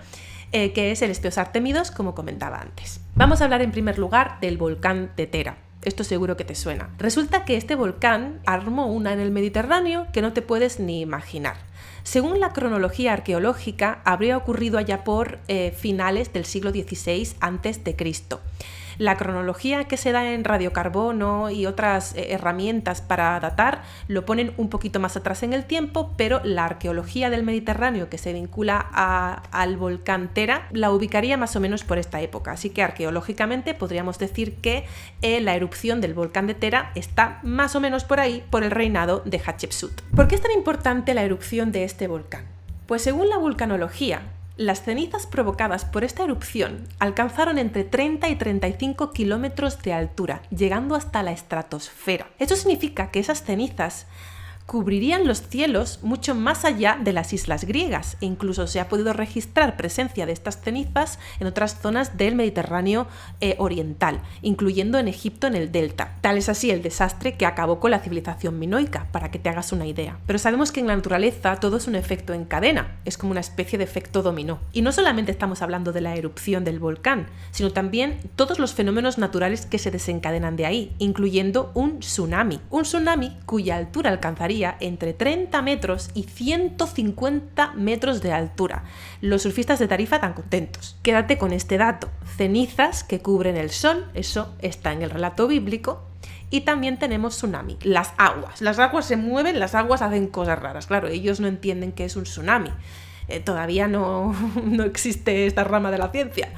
Que es el Esteos Artemidos, como comentaba antes. Vamos a hablar en primer lugar del volcán de Tera. Esto seguro que te suena. Resulta que este volcán armó una en el Mediterráneo que no te puedes ni imaginar. Según la cronología arqueológica, habría ocurrido allá por finales del siglo XVI a.C. La cronología que se da en radiocarbono y otras herramientas para datar lo ponen un poquito más atrás en el tiempo, pero la arqueología del Mediterráneo que se vincula al volcán Tera la ubicaría más o menos por esta época. Así que arqueológicamente podríamos decir que la erupción del volcán de Tera está más o menos por ahí, por el reinado de Hatshepsut. ¿Por qué es tan importante la erupción de este volcán? Pues según la vulcanología, las cenizas provocadas por esta erupción alcanzaron entre 30 y 35 kilómetros de altura, llegando hasta la estratosfera. Esto significa que esas cenizas cubrirían los cielos mucho más allá de las islas griegas e incluso se ha podido registrar presencia de estas cenizas en otras zonas del Mediterráneo oriental, incluyendo en Egipto en el delta. Tal es así el desastre que acabó con la civilización minoica, para que te hagas una idea. Pero sabemos que en la naturaleza todo es un efecto en cadena, es como una especie de efecto dominó. Y no solamente estamos hablando de la erupción del volcán, sino también todos los fenómenos naturales que se desencadenan de ahí, incluyendo un tsunami. Un tsunami cuya altura alcanzaría varía entre 30 metros y 150 metros de altura. Los surfistas de Tarifa tan contentos. Quédate con este dato. Cenizas que cubren el sol, eso está en el relato bíblico. Y también tenemos tsunami, las aguas. Las aguas se mueven, las aguas hacen cosas raras. Claro, ellos no entienden qué es un tsunami. Todavía no existe esta rama de la ciencia.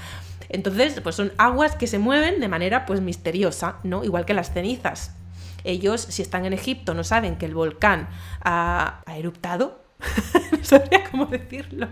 Entonces, pues son aguas que se mueven de manera pues misteriosa, ¿no? Igual que las cenizas. Ellos, si están en Egipto, no saben que el volcán ha eruptado. No sabría cómo decirlo.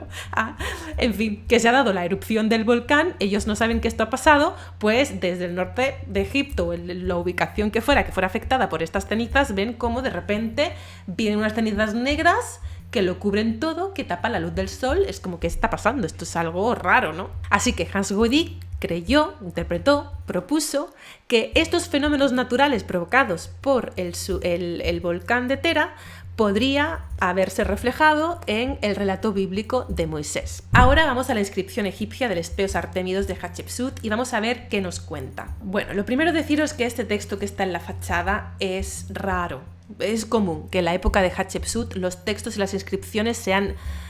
En fin, que se ha dado la erupción del volcán, ellos no saben que esto ha pasado, pues desde el norte de Egipto, la ubicación que fuera afectada por estas cenizas, ven cómo de repente vienen unas cenizas negras que lo cubren todo, que tapan la luz del sol. Es como, ¿qué está pasando? Esto es algo raro, ¿no? Así que Hans Guedic creyó, interpretó, propuso que estos fenómenos naturales provocados por el volcán de Tera podría haberse reflejado en el relato bíblico de Moisés. Ahora vamos a la inscripción egipcia del Espeos Artemidos de Hatshepsut y vamos a ver qué nos cuenta. Bueno, lo primero deciros que este texto que está en la fachada es raro. Es común que en la época de Hatshepsut los textos y las inscripciones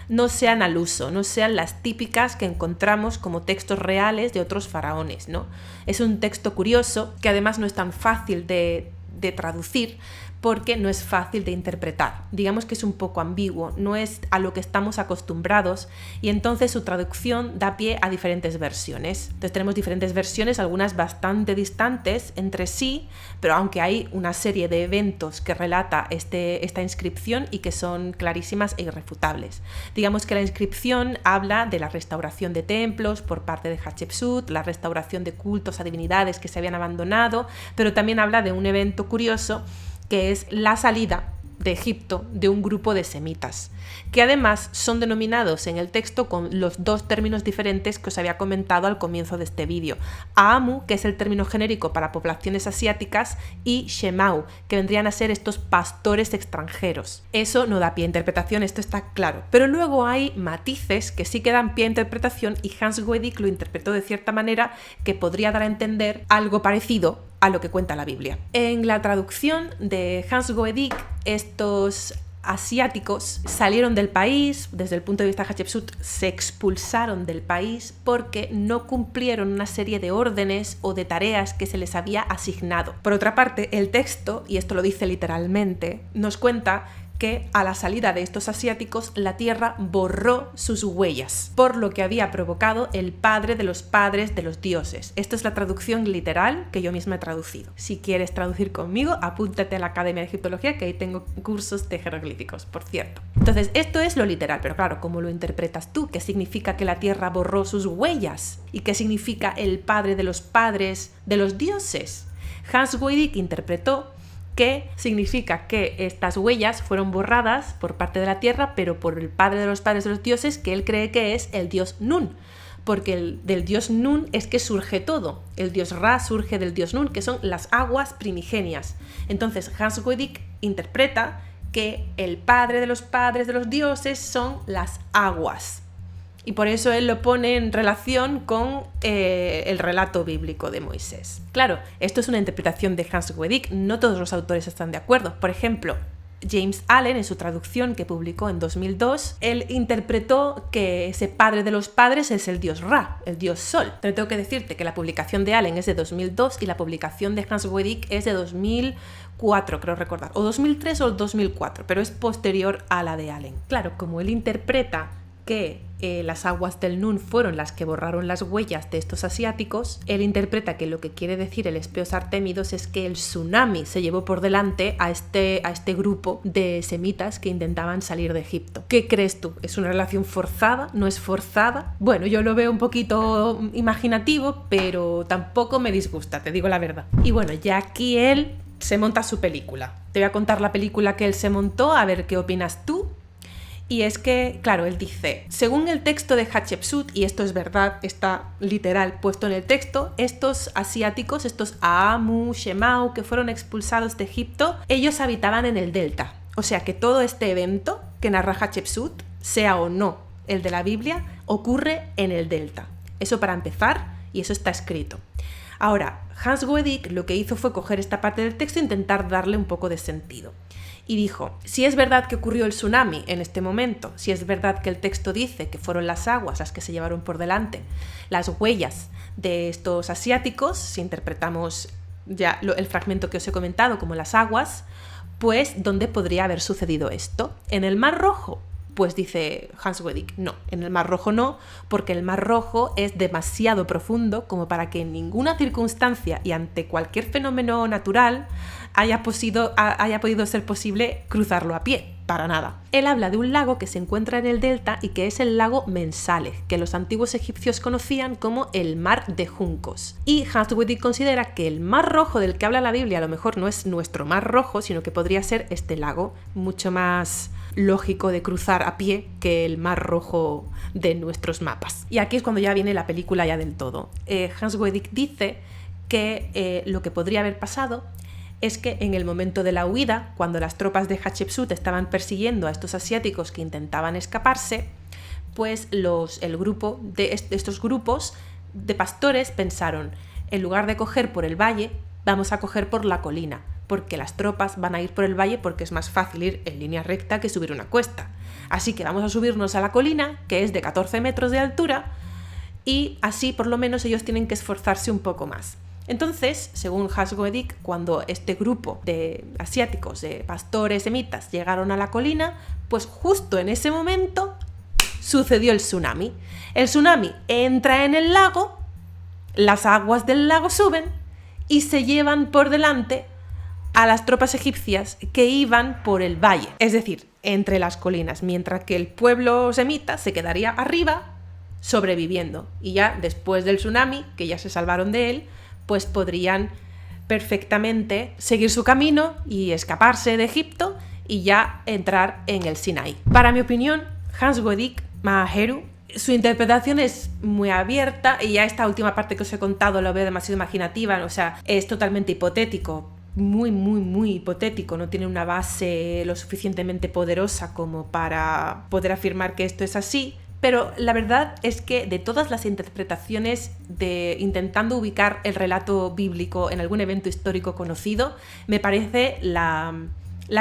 no sean al uso, no sean las típicas que encontramos como textos reales de otros faraones, ¿no? Es un texto curioso que además no es tan fácil de traducir, porque no es fácil de interpretar. Digamos que es un poco ambiguo, no es a lo que estamos acostumbrados y entonces su traducción da pie a diferentes versiones. Entonces tenemos diferentes versiones, algunas bastante distantes entre sí, pero aunque hay una serie de eventos que relata esta inscripción y que son clarísimas e irrefutables. Digamos que la inscripción habla de la restauración de templos por parte de Hatshepsut, la restauración de cultos a divinidades que se habían abandonado, pero también habla de un evento curioso que es la salida de Egipto de un grupo de semitas, que además son denominados en el texto con los dos términos diferentes que os había comentado al comienzo de este vídeo. Aamu, que es el término genérico para poblaciones asiáticas, y Shemau, que vendrían a ser estos pastores extranjeros. Eso no da pie a interpretación, esto está claro. Pero luego hay matices que sí que dan pie a interpretación y Hans Guedic lo interpretó de cierta manera que podría dar a entender algo parecido a lo que cuenta la Biblia. En la traducción de Hans Guedic, estos asiáticos salieron del país, desde el punto de vista de Hatshepsut, se expulsaron del país porque no cumplieron una serie de órdenes o de tareas que se les había asignado. Por otra parte, el texto, y esto lo dice literalmente, nos cuenta que a la salida de estos asiáticos la tierra borró sus huellas, por lo que había provocado el padre de los dioses. Esta es la traducción literal que yo misma he traducido. Si quieres traducir conmigo, apúntate a la Academia de Egiptología, que ahí tengo cursos de jeroglíficos, por cierto. Entonces, esto es lo literal, pero claro, ¿cómo lo interpretas tú? ¿Qué significa que la tierra borró sus huellas? ¿Y qué significa el padre de los dioses? Hans Guedic interpretó que significa que estas huellas fueron borradas por parte de la tierra, pero por el padre de los dioses, que él cree que es el dios Nun, porque del dios Nun es que surge todo. El dios Ra surge del dios Nun, que son las aguas primigenias. Entonces Hans Guedic interpreta que el padre de los dioses son las aguas. Y por eso él lo pone en relación con el relato bíblico de Moisés. Claro, esto es una interpretación de Hans Guedic, no todos los autores están de acuerdo. Por ejemplo, James Allen, en su traducción que publicó en 2002, él interpretó que ese padre de los padres es el dios Ra, el dios Sol. Pero tengo que decirte que la publicación de Allen es de 2002 y la publicación de Hans Guedic es de 2004, creo recordar, o 2003 o 2004, pero es posterior a la de Allen. Claro, como él interpreta que las aguas del Nun fueron las que borraron las huellas de estos asiáticos, él interpreta que lo que quiere decir el Espeos Artemidos es que el tsunami se llevó por delante a este grupo de semitas que intentaban salir de Egipto. ¿Qué crees tú? ¿Es una relación forzada? ¿No es forzada? Bueno, yo lo veo un poquito imaginativo, pero tampoco me disgusta, te digo la verdad. Y bueno, ya aquí él se monta su película. Te voy a contar la película que él se montó, a ver qué opinas tú. Y es que, claro, él dice, según el texto de Hatshepsut, y esto es verdad, está literal puesto en el texto, estos asiáticos, estos Aamu, Shemau, que fueron expulsados de Egipto, ellos habitaban en el delta. O sea que todo este evento que narra Hatshepsut, sea o no el de la Biblia, ocurre en el delta. Eso para empezar, y eso está escrito. Ahora, Hans Guedic lo que hizo fue coger esta parte del texto e intentar darle un poco de sentido. Y dijo, si es verdad que ocurrió el tsunami en este momento, si es verdad que el texto dice que fueron las aguas las que se llevaron por delante las huellas de estos asiáticos, si interpretamos ya el fragmento que os he comentado como las aguas, pues ¿dónde podría haber sucedido esto? ¿En el Mar Rojo? Pues dice Hans Guedic, no, en el Mar Rojo no, porque el Mar Rojo es demasiado profundo como para que en ninguna circunstancia y ante cualquier fenómeno natural haya podido ser posible cruzarlo a pie, para nada. Él habla de un lago que se encuentra en el delta y que es el lago Mensale, que los antiguos egipcios conocían como el Mar de Juncos. Y Hans Guedic considera que el Mar Rojo del que habla la Biblia a lo mejor no es nuestro Mar Rojo, sino que podría ser este lago, mucho más lógico de cruzar a pie que el Mar Rojo de nuestros mapas. Y aquí es cuando ya viene la película ya del todo. Hans Guedic dice que lo que podría haber pasado es que en el momento de la huida, cuando las tropas de Hatshepsut estaban persiguiendo a estos asiáticos que intentaban escaparse, pues estos grupos de pastores pensaron, en lugar de coger por el valle, vamos a coger por la colina, porque las tropas van a ir por el valle porque es más fácil ir en línea recta que subir una cuesta. Así que vamos a subirnos a la colina, que es de 14 metros de altura, y así por lo menos ellos tienen que esforzarse un poco más. Entonces, según Hans Guedic, cuando este grupo de asiáticos, de pastores semitas, llegaron a la colina, pues justo en ese momento sucedió el tsunami. El tsunami entra en el lago, las aguas del lago suben y se llevan por delante a las tropas egipcias que iban por el valle, es decir, entre las colinas, mientras que el pueblo semita se quedaría arriba sobreviviendo. Y ya después del tsunami, que ya se salvaron de él, pues podrían perfectamente seguir su camino y escaparse de Egipto y ya entrar en el Sinaí. Para mi opinión, Hans Guedic, Mahajeru, su interpretación es muy abierta y ya esta última parte que os he contado lo veo demasiado imaginativa, o sea, es totalmente hipotético, muy hipotético, no tiene una base lo suficientemente poderosa como para poder afirmar que esto es así. Pero la verdad es que de todas las interpretaciones intentando ubicar el relato bíblico en algún evento histórico conocido, me parece la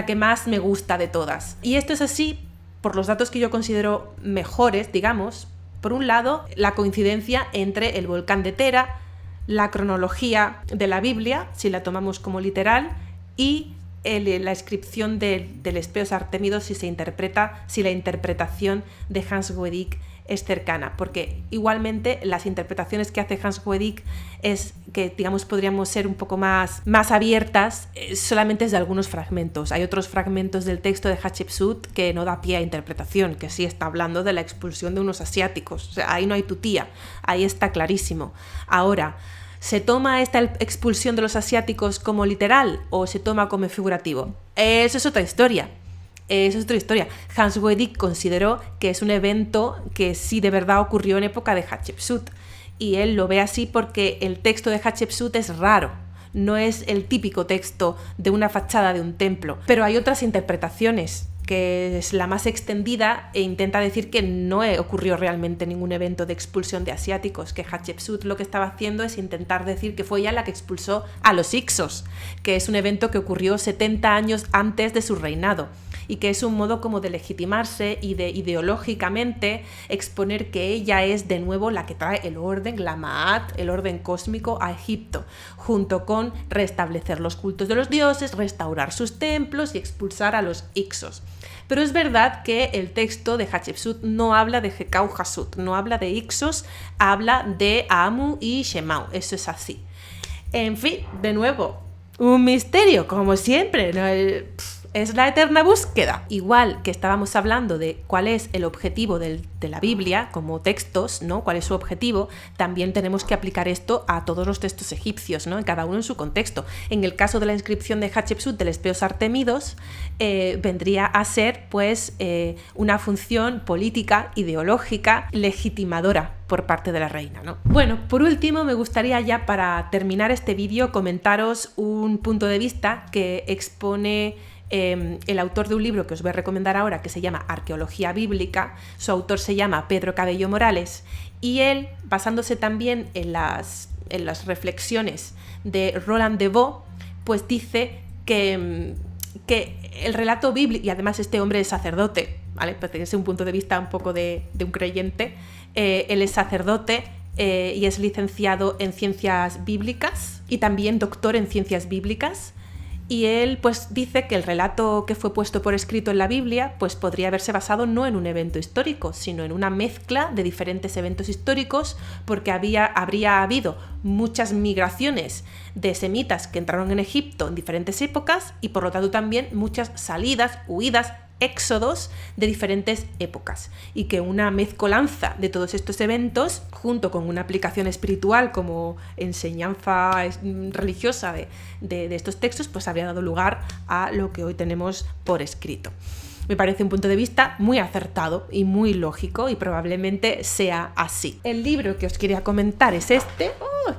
que más me gusta de todas. Y esto es así por los datos que yo considero mejores, digamos. Por un lado, la coincidencia entre el volcán de Tera, la cronología de la Biblia, si la tomamos como literal, y la inscripción del Espeos Artemidos si la interpretación de Hans Guedic es cercana, porque igualmente las interpretaciones que hace Hans Guedic es que, digamos, podríamos ser un poco más abiertas solamente desde algunos fragmentos. Hay otros fragmentos del texto de Hatshepsut que no da pie a interpretación, que sí está hablando de la expulsión de unos asiáticos, o sea, ahí no hay tutía, ahí está clarísimo. Ahora, ¿se toma esta expulsión de los asiáticos como literal o se toma como figurativo? Eso es otra historia. Hans Guedic consideró que es un evento que sí de verdad ocurrió en época de Hatshepsut. Y él lo ve así porque el texto de Hatshepsut es raro. No es el típico texto de una fachada de un templo. Pero hay otras interpretaciones, que es la más extendida e intenta decir que no ocurrió realmente ningún evento de expulsión de asiáticos, que Hatshepsut lo que estaba haciendo es intentar decir que fue ella la que expulsó a los Hyksos, que es un evento que ocurrió 70 años antes de su reinado y que es un modo como de legitimarse y de ideológicamente exponer que ella es de nuevo la que trae el orden, la Ma'at, el orden cósmico a Egipto, junto con restablecer los cultos de los dioses, restaurar sus templos y expulsar a los Hyksos. Pero es verdad que el texto de Hatshepsut no habla de Hekau-Hasut, no habla de Hyksos, habla de Amu y Shemau, eso es así. En fin, de nuevo, un misterio, como siempre, ¿no? Es la eterna búsqueda. Igual que estábamos hablando de cuál es el objetivo de la Biblia como textos, ¿no? ¿Cuál es su objetivo? También tenemos que aplicar esto a todos los textos egipcios, ¿no? En cada uno en su contexto. En el caso de la inscripción de Hatshepsut del Espeos Artemidos, vendría a ser pues una función política, ideológica, legitimadora por parte de la reina, ¿no? Bueno, por último, me gustaría ya para terminar este vídeo comentaros un punto de vista que expone el autor de un libro que os voy a recomendar ahora, que se llama Arqueología Bíblica. Su autor se llama Pedro Cabello Morales y él, basándose también en en las reflexiones de Roland de Vaux, pues dice que el relato bíblico, y además este hombre es sacerdote, ¿vale? Pues desde un punto de vista un poco de un creyente, él es sacerdote y es licenciado en ciencias bíblicas y también doctor en ciencias bíblicas. Y él pues dice que el relato que fue puesto por escrito en la Biblia pues podría haberse basado no en un evento histórico, sino en una mezcla de diferentes eventos históricos, porque habría habido muchas migraciones de semitas que entraron en Egipto en diferentes épocas y por lo tanto también muchas salidas, huidas, éxodos de diferentes épocas, y que una mezcolanza de todos estos eventos junto con una aplicación espiritual como enseñanza religiosa de estos textos pues habría dado lugar a lo que hoy tenemos por escrito. Me parece un punto de vista muy acertado y muy lógico y probablemente sea así. El libro que os quería comentar es este,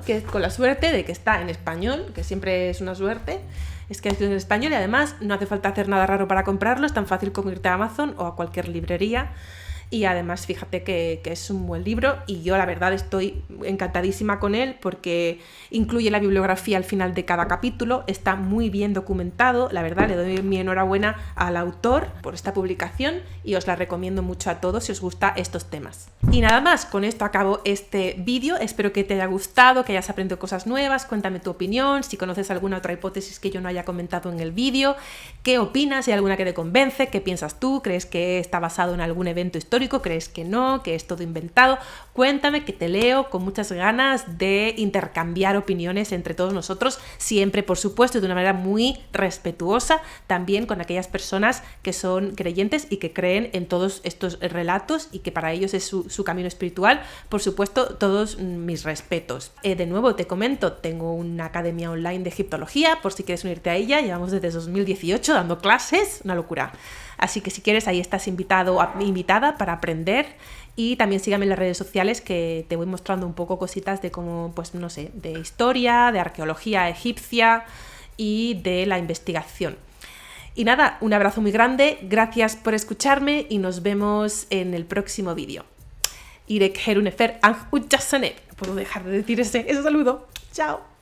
que con la suerte de que está en español, que siempre es una suerte. Es que es en español y además no hace falta hacer nada raro para comprarlo, es tan fácil como irte a Amazon o a cualquier librería. Y además fíjate que es un buen libro y yo la verdad estoy encantadísima con él porque incluye la bibliografía al final de cada capítulo, está muy bien documentado, la verdad le doy mi enhorabuena al autor por esta publicación y os la recomiendo mucho a todos si os gustan estos temas. Y nada más, con esto acabo este vídeo, espero que te haya gustado, que hayas aprendido cosas nuevas, cuéntame tu opinión, si conoces alguna otra hipótesis que yo no haya comentado en el vídeo, qué opinas, si hay alguna que te convence, qué piensas tú, crees que está basado en algún evento histórico, crees que no, que es todo inventado. Cuéntame, que te leo con muchas ganas de intercambiar opiniones entre todos nosotros, siempre por supuesto de una manera muy respetuosa, también con aquellas personas que son creyentes y que creen en todos estos relatos y que para ellos es su camino espiritual. Por supuesto, todos mis respetos. De nuevo te comento, tengo una academia online de egiptología, por si quieres unirte a ella, llevamos desde 2018 dando clases, una locura. Así que si quieres, ahí estás invitada para aprender, y también sígame en las redes sociales que te voy mostrando un poco cositas de cómo, pues no sé, de historia, de arqueología egipcia y de la investigación. Y nada, un abrazo muy grande, gracias por escucharme y nos vemos en el próximo vídeo. Irek Herunefer Ang Ujasane. No puedo dejar de decir ese saludo. Chao.